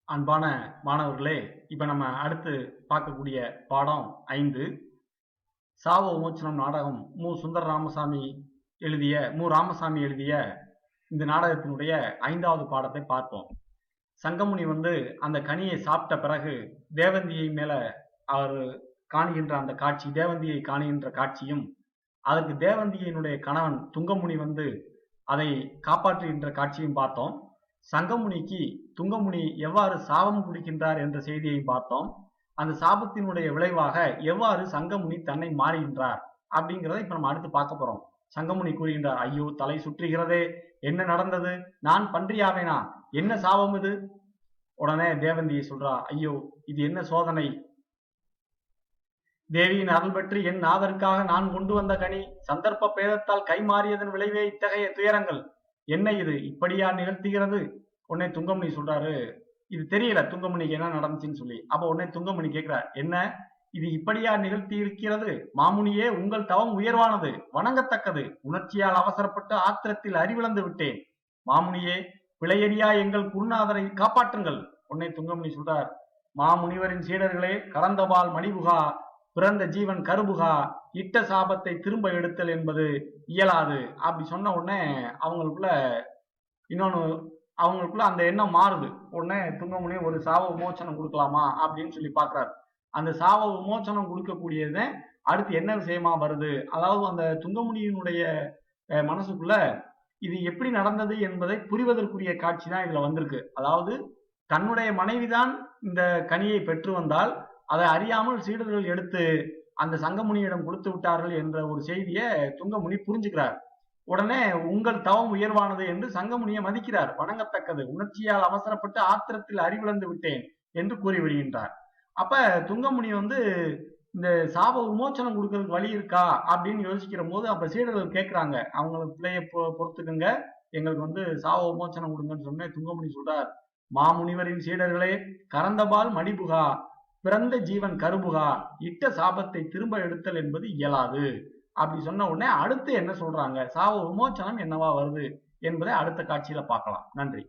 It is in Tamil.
அன்பான மாணவர்களே, இப்ப நம்ம அடுத்து பார்க்கக்கூடிய பாடம் 5 சாவ விமோசனம் நாடகம் மு. ராமசாமி எழுதிய இந்த நாடகத்தினுடைய 5வது பாடத்தை பார்ப்போம். சங்கமுனி அந்த கனியை சாப்பிட்ட பிறகு தேவந்தியை மேல அவர் காணுகின்ற அந்த காட்சி, தேவந்தியை காணுகின்ற காட்சியும், அதற்கு தேவந்தியினுடைய கணவன் துங்கமுனி அதை காப்பாற்றுகின்ற காட்சியும் பார்த்தோம். சங்கமுனிக்கு துங்கமுனி எவ்வாறு சாபம் கொடுக்கின்றார் என்ற செய்தியை பார்த்தோம். அந்த சாபத்தினுடைய விளைவாக எவ்வாறு சங்கமுனி தன்னை மாறுகின்றார் அப்படிங்கிறத இப்ப நம்ம அடுத்து பார்க்க போறோம். சங்கமுனி கூறுகின்றார், ஐயோ தலை சுற்றுகிறதே, என்ன நடந்தது, நான் பன்றியாவேனா, என்ன சாபம் இது? உடனே தேவந்தியை சொல்றா, ஐயோ இது என்ன சோதனை, தேவியின் அருள் பெற்று என் நாதருக்காக நான் கொண்டு வந்த கனி சந்தர்ப்ப பேதத்தால் கைமாறியதன் விளைவே இத்தகைய துயரங்கள், என்ன இது இப்படியா நிகழ்த்துகிறது? உடனே துங்கமணி சொல்றாரு, இது தெரியல துங்கமணிக்கு என்ன நடந்துச்சுன்னு சொல்லி. அப்ப உடனே துங்கமணி கேட்கிறார், என்ன இது இப்படியா நிகழ்த்தி இருக்கிறது? மாமுனியே, உங்கள் தவம் உயர்வானது, வணங்கத்தக்கது. உணர்ச்சியால் அவசரப்பட்டு ஆத்திரத்தில் அறிவிழந்து விட்டேன். மாமுனியே, பிழையறியா எங்கள் குருநாதரை காப்பாற்றுங்கள். உடனே துங்கமணி சொல்றார், மாமுனிவரின் சீடர்களே, கறந்தபால் மணிபுகா, பிறந்த ஜீவன் கருபுகா, இட்ட சாபத்தை திரும்ப எடுத்தல் என்பது இயலாது. அப்படி சொன்ன உடனே அவங்களுக்குள்ள அந்த எண்ணம் மாறுது. உடனே துங்கமுனி ஒரு சாப விமோசனம் கொடுக்கலாமா அப்படின்னு சொல்லி பாக்குறாரு. அந்த சாப விமோசனம் கொடுக்கக்கூடியது அடுத்து என்ன விஷயமா வருது, அதாவது அந்த துங்கமுனியினுடைய மனசுக்குள்ள இது எப்படி நடந்தது என்பதை புரிவதற்குரிய காட்சி தான் இதுல வந்திருக்கு. அதாவது தன்னுடைய மனைவிதான் இந்த கனியை பெற்று வந்தால் அதை அறியாமல் சீடர்கள் எடுத்து அந்த சங்கமுனியிடம் கொடுத்து விட்டார்கள் என்ற ஒரு செய்தியை துங்கமுனி புரிஞ்சுக்கிறார். உடனே உங்கள் தவம் உயர்வானது என்று சங்கமுனியை மதிக்கிறார், வணங்கத்தக்கது. உணர்ச்சியால் அவசரப்பட்டு ஆத்திரத்தில் அறிவிழந்து விட்டேன் என்று கூறிவிடுகின்றார். அப்ப துங்கமுனி இந்த சாப விமோசனம் கொடுக்கறதுக்கு வழி இருக்கா அப்படின்னு யோசிக்கிற போது அப்ப சீடர்கள் கேட்கிறாங்க, அவங்களுக்கு பிள்ளைய பொறுத்துக்குங்க, எங்களுக்கு சாப விமோசனம் கொடுங்கன்னு சொன்னேன். துங்கமுனி சொல்றார், மாமுனிவரின் சீடர்களே, கறந்தபால் மணிபுகா, பிறந்த ஜீவன் கருபுகா, இட்ட சாபத்தை திரும்ப எடுத்தல் என்பது இயலாது. அப்படி சொன்ன உடனே அடுத்து என்ன சொல்றாங்க, சாப விமோசனம் என்னவா வருது என்பதை அடுத்த காட்சியில பார்க்கலாம். நன்றி.